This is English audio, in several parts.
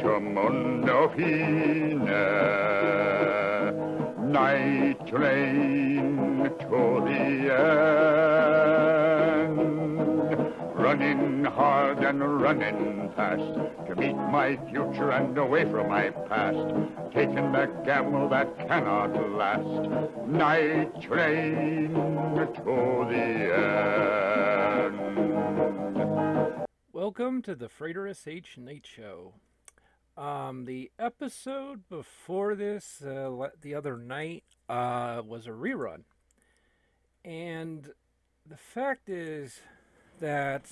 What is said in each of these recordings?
to mundo fine, night train to the end. Running hard and running fast to meet my future and away from my past. Taking the gamble that cannot last. Night train to the end. Welcome to the Frater SH Night Show. The episode before this, the other night, was a rerun. And the fact is that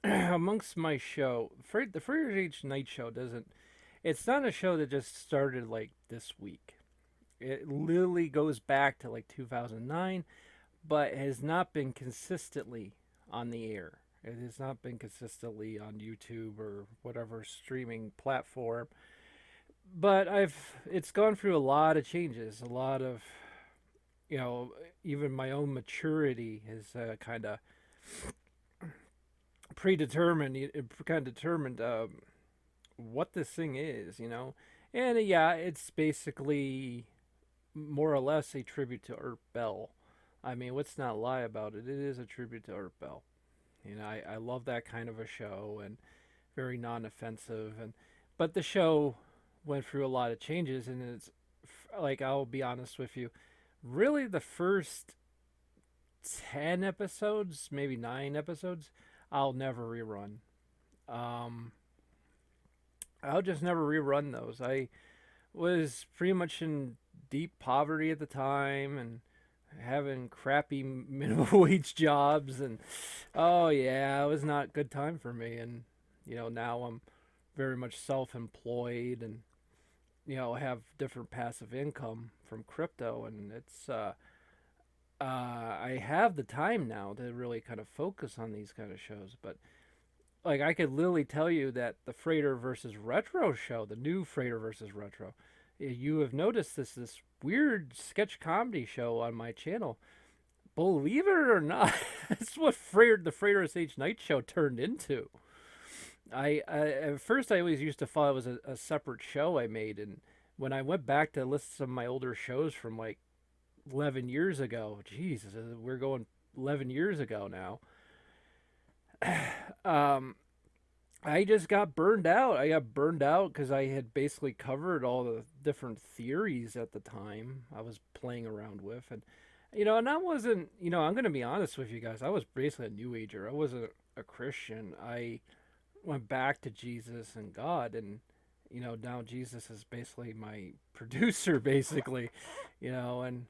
amongst my show, the Frater SH Night Show it's not a show that just started like this week. It literally goes back to like 2009, but has not been consistently on the air. It has not been consistently on YouTube or whatever streaming platform. But it's gone through a lot of changes, a lot of, even my own maturity has kind of predetermined, kind of determined what this thing is. And yeah, it's basically more or less a tribute to Art Bell. I mean, let's not lie about it. It is a tribute to Art Bell. I love that kind of a show and very non-offensive. But the show went through a lot of changes, and it's like, I'll be honest with you, really the first 10 episodes, maybe 9 episodes, I'll never rerun. I'll just never rerun those. I was pretty much in deep poverty at the time and having crappy minimum wage jobs, and oh yeah, it was not a good time for me. And now I'm very much self-employed, and have different passive income from crypto, and it's I have the time now to really kind of focus on these kind of shows. But like, I could literally tell you that the Frater versus Retro show, the new Frater versus Retro, you have noticed this weird sketch comedy show on my channel. Believe it or not, that's what the Frater SH Night Show turned into. I at first I always used to thought it was a separate show I made, and when I went back to list some of my older shows from like 11 years ago, Jesus, we're going 11 years ago now. um, I just got burned out. I got burned out because I had basically covered all the different theories at the time I was playing around with. And I wasn't, I'm going to be honest with you guys. I was basically a New Ager. I wasn't a Christian. I went back to Jesus and God, and, now Jesus is basically my producer, basically, and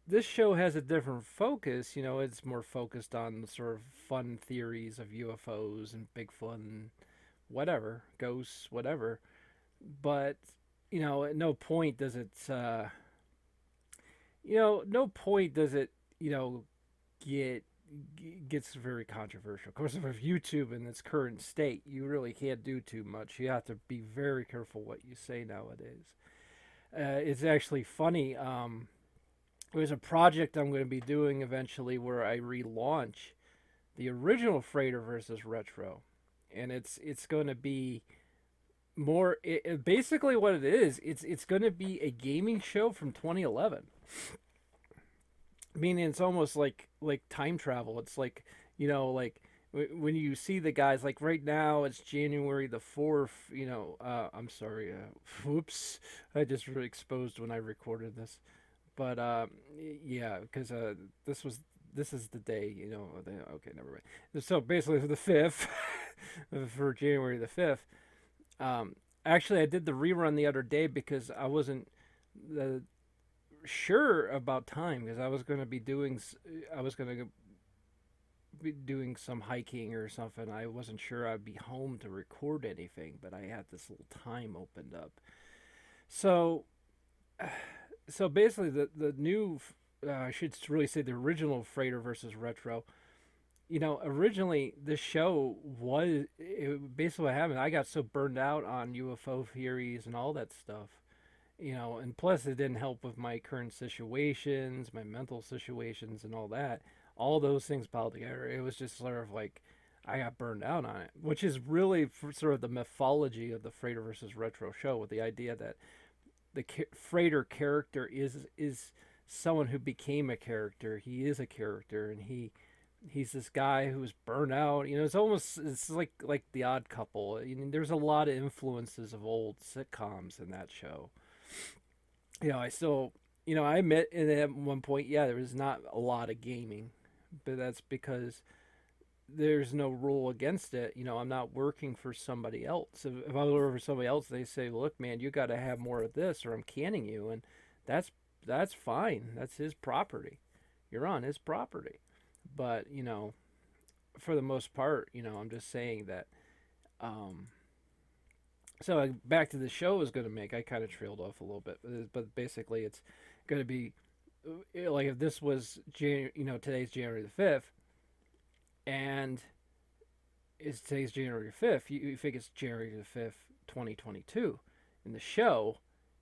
this show has a different focus. It's more focused on the sort of fun theories of UFOs and Bigfoot and whatever, ghosts, whatever. But, at no point does it, no point does it, get gets very controversial. Of course, with YouTube in its current state, you really can't do too much. You have to be very careful what you say nowadays. It's actually funny. There's a project I'm going to be doing eventually where I relaunch the original Frater versus Retro, and it's going to be more. Basically, what it is, it's going to be a gaming show from 2011. Meaning it's almost like time travel. It's like, like when you see the guys, like right now it's January the 4th. I'm sorry. Whoops, I just really exposed when I recorded this. But yeah, because this is the day, okay, never mind. So basically, for the 5th, for January the 5th, actually, I did the rerun the other day because I wasn't sure about time, because I was going to be doing some hiking or something. I wasn't sure I'd be home to record anything, but I had this little time opened up. So basically, the new, I should really say the original Frater versus Retro. Originally this show basically what happened. I got so burned out on UFO theories and all that stuff, and plus it didn't help with my current situations, my mental situations, and all that. All those things piled together. It was just sort of like I got burned out on it, which is really for sort of the mythology of the Frater versus Retro show, with the idea that the Frater character is someone who became a character. He is a character, and he's this guy who's burnt out. You know, it's like The Odd Couple. I mean, there's a lot of influences of old sitcoms in that show. You know, I still, you know, I admit at one point, yeah, there was not a lot of gaming, but that's because there's no rule against it. You know, I'm not working for somebody else. If I work for somebody else, they say, "Look, man, you got to have more of this, or I'm canning you," and that's that's fine. That's his property. You're on his property. But you know, for the most part, you know, I'm just saying that. Um, so back to the show I was going to make. I kind of trailed off a little bit, but basically, it's going to be like if this was you know, today's January the 5th, and is today's January 5th, you think it's January the 5th, 2022. In the show,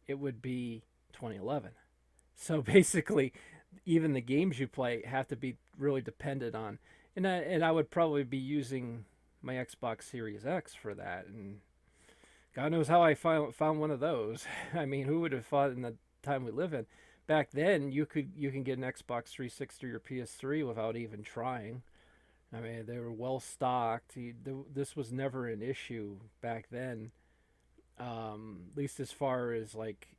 it would be 2011. So basically, even the games you play have to be really dependent on. And I would probably be using my Xbox Series X for that. And God knows how I found one of those. I mean, who would have thought in the time we live in? Back then, you can get an Xbox 360 or PS3 without even trying. I mean, they were well stocked. This was never an issue back then. At least as far as like,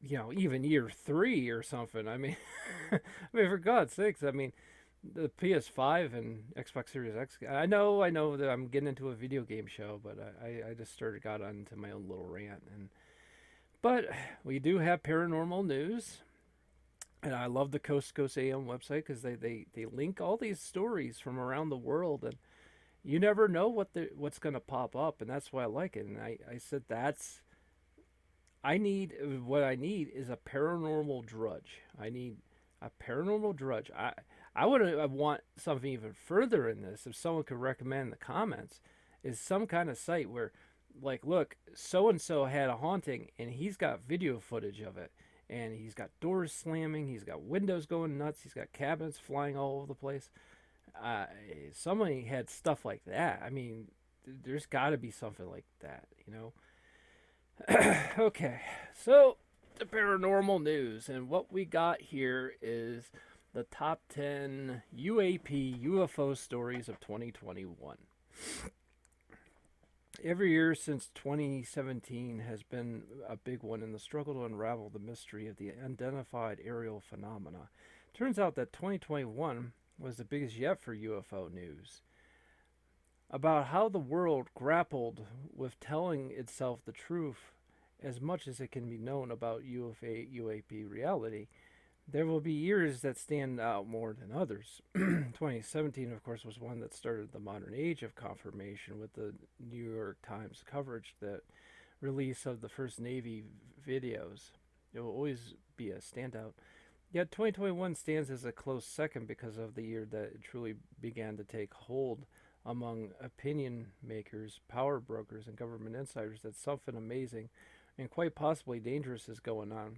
you know, even year three or something. I mean, I mean, for God's sakes, I mean, the PS5 and Xbox Series X. I know that I'm getting into a video game show, but I just got onto my own little rant. But we do have paranormal news. And I love the Coast to Coast AM website because they link all these stories from around the world, and you never know what's going to pop up, and that's why I like it. And I said what I need is a paranormal drudge. I need a paranormal drudge. I would want something even further in this. If someone could recommend in the comments, is some kind of site where, like, look, so and so had a haunting, and he's got video footage of it, and he's got doors slamming, he's got windows going nuts, he's got cabinets flying all over the place. Uh, Somebody had stuff like that. I mean, there's got to be something like that, you know. Okay, so the paranormal news, and what we got here is the top 10 UAP UFO stories of 2021. Every year since 2017 has been a big one in the struggle to unravel the mystery of the unidentified aerial phenomena. Turns out that 2021 was the biggest yet for UFO news. About how the world grappled with telling itself the truth as much as it can be known about UFA UAP reality. There will be years that stand out more than others. 2017, of course, was one that started the modern age of confirmation with the New York Times coverage, that release of the first Navy videos. It will always be a standout. Yet 2021 stands as a close second because of the year that it truly began to take hold among opinion makers, power brokers, and government insiders that something amazing and quite possibly dangerous is going on.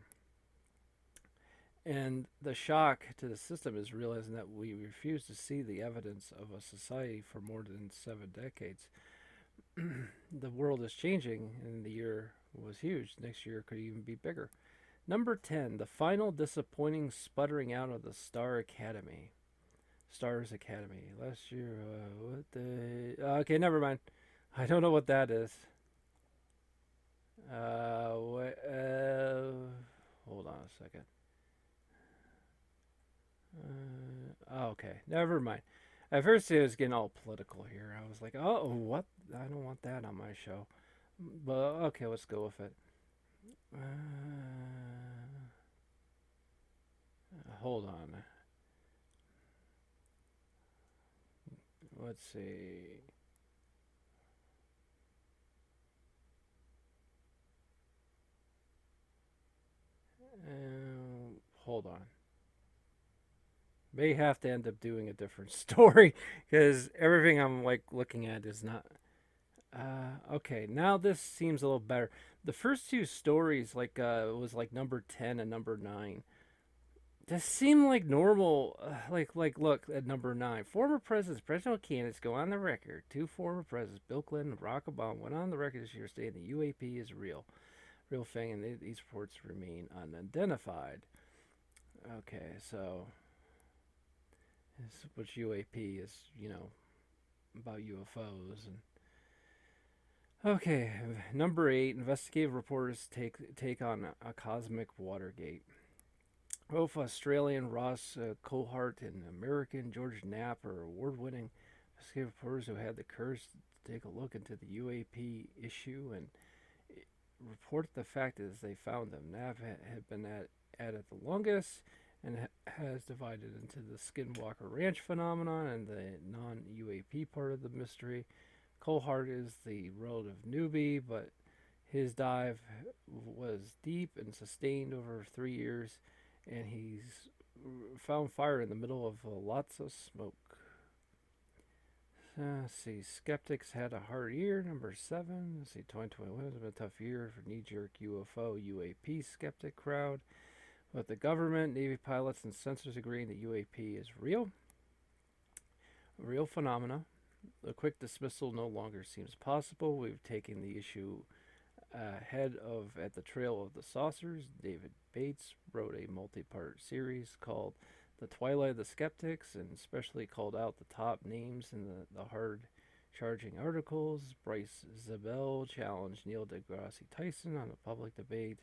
And the shock to the system is realizing that we refuse to see the evidence of a society for more than 7 decades. The world is changing, and the year was huge. Next year could even be bigger. Number 10, the final disappointing sputtering out of the Stars Academy. Last year, what the... okay, never mind. I don't know what that is. Hold on a second. Okay, never mind. At first, it was getting all political here. I was like, oh, what? I don't want that on my show. But okay, let's go with it. Hold on. Let's see. Hold on. May have to end up doing a different story because everything I'm like looking at is not. Okay, now this seems a little better. The first two stories, like, was like number 10 and number 9. This seemed like normal. Look at number 9. Former presidential candidates go on the record. 2 former presidents, Bill Clinton and Barack Obama, went on the record this year stating the UAP is real thing, and these reports remain unidentified. Okay, so which UAP is, about UFOs and. Okay, number 8. Investigative reporters take on a cosmic Watergate. Both Australian Ross Cohart and American George Knapp are award-winning investigative reporters who had the courage to take a look into the UAP issue and report the fact as they found them. Knapp had been at it the longest and has divided into the Skinwalker Ranch phenomenon and the non-UAP part of the mystery. Cohart is the relative newbie, but his dive was deep and sustained over 3 years, and he's found fire in the middle of lots of smoke. Let's see, skeptics had a hard year, number 7. Let's see, 2021 has been a tough year for knee-jerk UFO, UAP skeptic crowd. But the government, Navy pilots, and sensors agreeing that UAP is real phenomena. A quick dismissal no longer seems possible. We've taken the issue ahead of At the Trail of the Saucers. David Bates wrote a multi-part series called The Twilight of the Skeptics, and especially called out the top names in the hard-charging articles. Bryce Zabel challenged Neil deGrasse Tyson on a public debate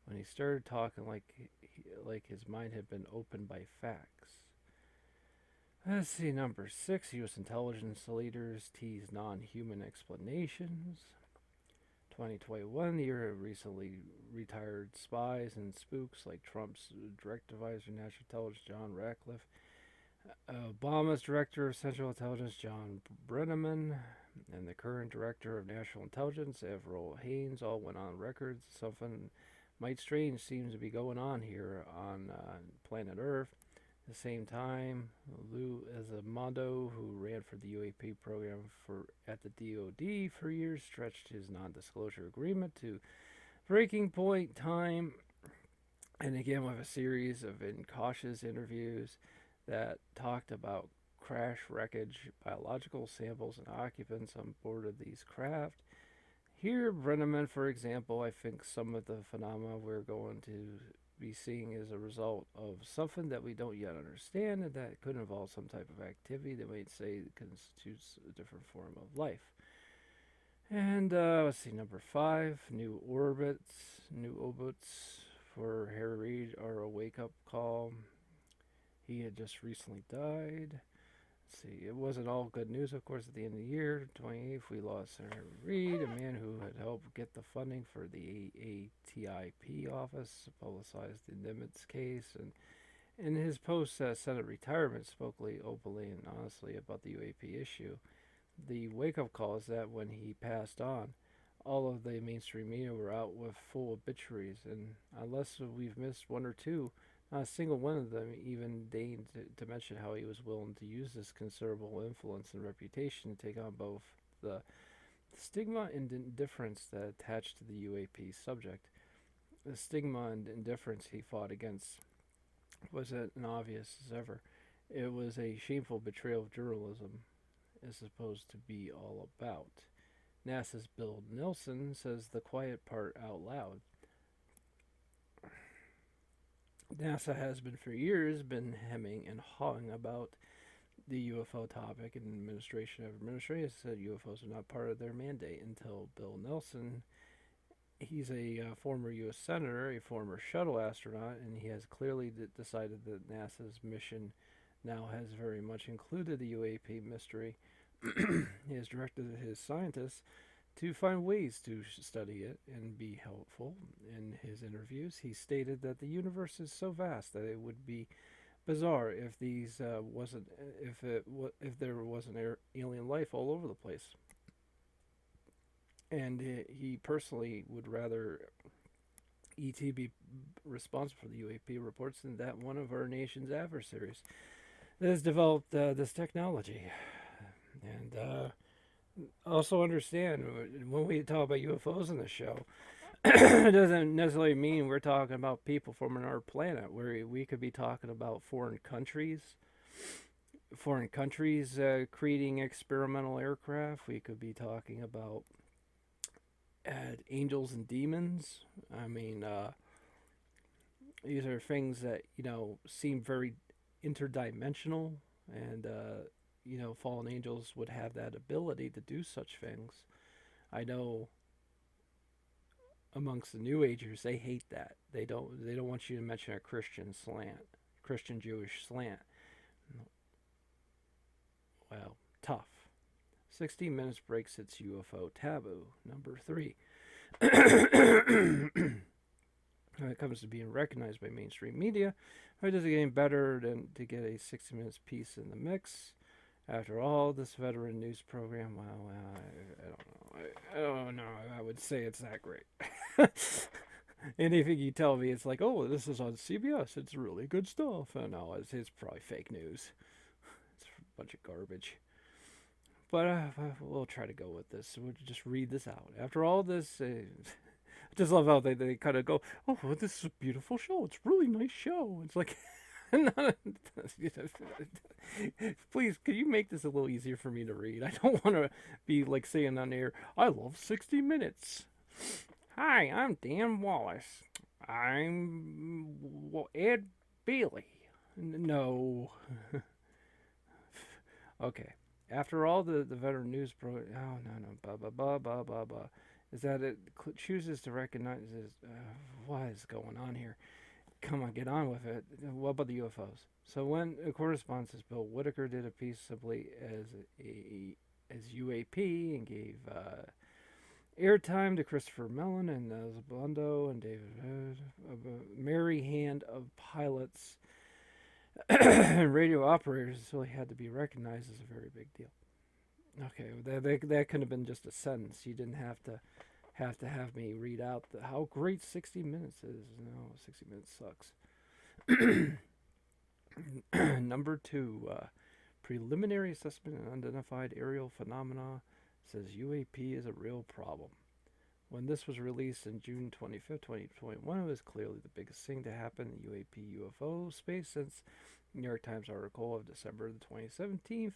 when he started talking like his mind had been opened by facts. Let's see, number 6. U.S. intelligence leaders tease non-human explanations. 2021, the year of recently retired spies and spooks like Trump's direct advisor, National Intelligence, John Ratcliffe, Obama's director of Central Intelligence, John Brenneman, and the current director of National Intelligence, Avril Haines, all went on record. Something might strange seems to be going on here on planet Earth. At the same time, Lou Azamondo, who ran for the UAP program at the DoD for years, stretched his non-disclosure agreement to breaking point time, and again with a series of incautious interviews that talked about crash wreckage, biological samples, and occupants on board of these craft. Here, Brenneman, for example, I think some of the phenomena we're going to be seeing as a result of something that we don't yet understand, and that could involve some type of activity that might say constitutes a different form of life. And let's see, number 5, new orbits for Harry Reid are a wake-up call. He had just recently died. Let's see, it wasn't all good news, of course, at the end of the year, 28th, we lost Senator Reid, a man who had helped get the funding for the AATIP office, publicized the Nimitz case, and in his post-Senate retirement spoke openly and honestly about the UAP issue. The wake-up call is that when he passed on, all of the mainstream media were out with full obituaries, and unless we've missed one or two, not a single one of them even deigned to mention how he was willing to use this considerable influence and reputation to take on both the stigma and indifference that attached to the UAP subject. The stigma and indifference he fought against was as obvious as ever. It was a shameful betrayal of journalism, as supposed to be all about. NASA's Bill Nelson says the quiet part out loud. NASA has been for years been hemming and hawing about the UFO topic, and administration said UFOs are not part of their mandate until Bill Nelson. He's a former U.S. senator, a former shuttle astronaut, and he has clearly decided that NASA's mission now has very much included the UAP mystery. He has directed his scientists to find ways to study it and be helpful. In his interviews, he stated that the universe is so vast that it would be bizarre if there wasn't alien life all over the place. And he personally would rather ET be responsible for the UAP reports than that one of our nation's adversaries that has developed this technology. And also understand, when we talk about UFOs in the show, It doesn't necessarily mean we're talking about people from another planet. Where we could be talking about foreign countries creating experimental aircraft. We could be talking about angels and demons. I mean, these are things that seem very interdimensional, and fallen angels would have that ability to do such things. I know amongst the New Agers, they hate that. They don't want you to mention a Christian Jewish slant. Well, tough. 60 Minutes breaks its UFO taboo. Number 3. When it comes to being recognized by mainstream media, or does it getting better than to get a 60 Minutes piece in the mix? After all, this veteran news program, well, I don't know. I would say it's that great. Anything you tell me, it's like, oh, this is on CBS. It's really good stuff. Oh, no, it's probably fake news. It's a bunch of garbage. But we'll try to go with this. We'll just read this out. After all this, I just love how they kind of go, oh, this is a beautiful show. It's a really nice show. It's like, please, could you make this a little easier for me to read? I don't want to be like saying on air, I love 60 Minutes. Hi, I'm Dan Wallace. I'm Ed Bailey. No. Okay. After all, the veteran news program. Oh, no. Blah, blah, blah, blah, blah, blah. Is that it chooses to recognize this? What is going on here? Come on, get on with it. What about the UFOs? So when a correspondent, Bill Whitaker, did a piece simply as UAP and gave airtime to Christopher Mellon and Zabundo and David, a merry hand of pilots and radio operators, so he had to be recognized as a very big deal. Okay, that could have been just a sentence. You didn't have to have me read out how great 60 Minutes is. No, 60 Minutes sucks. Number 2, preliminary assessment of unidentified aerial phenomena says UAP is a real problem. When this was released in June 25th, 2021, it was clearly the biggest thing to happen in UAP UFO space since the New York Times article of December the 2017th.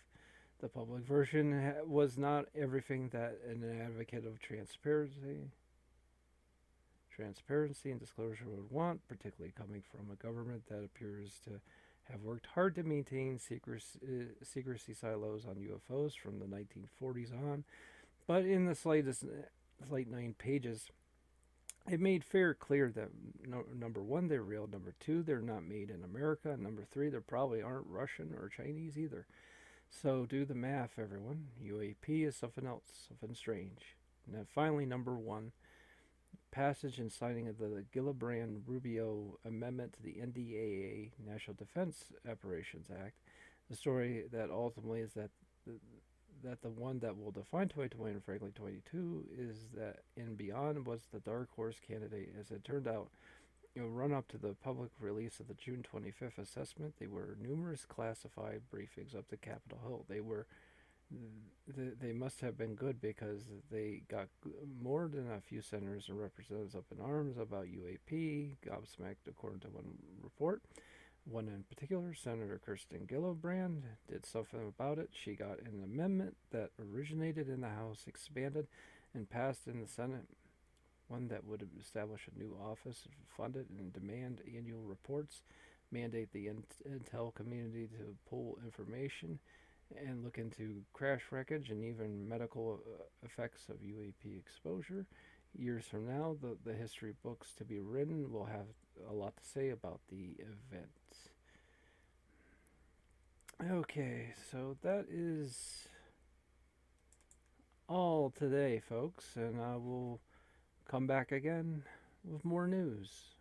The public version was not everything that an advocate of transparency and disclosure would want, particularly coming from a government that appears to have worked hard to maintain secrecy silos on UFOs from the 1940s on. But in the slight 9 pages, it made fair clear that number 1, they're real. Number 2, they're not made in America. And number 3, they probably aren't Russian or Chinese either. So do the math, everyone. UAP is something else, something strange. And then finally, number 1, passage and signing of the Gillibrand-Rubio Amendment to the NDAA, National Defense Operations Act. The story that ultimately is that the one that will define 2020 and frankly 22 is that and beyond was the dark horse candidate. As it turned out, run up to the public release of the June 25th assessment, there were numerous classified briefings up to Capitol Hill. They must have been good because they got more than a few senators and representatives up in arms about UAP, gobsmacked according to one report. One in particular, Senator Kirsten Gillibrand, did something about it. She got an amendment that originated in the House, expanded, and passed in the Senate. One that would establish a new office, fund it, and demand annual reports, mandate the intel community to pull information, and look into crash wreckage and even medical effects of UAP exposure. Years from now, the history books to be written will have a lot to say about the event. Okay, so that is all today, folks, and I will come back again with more news.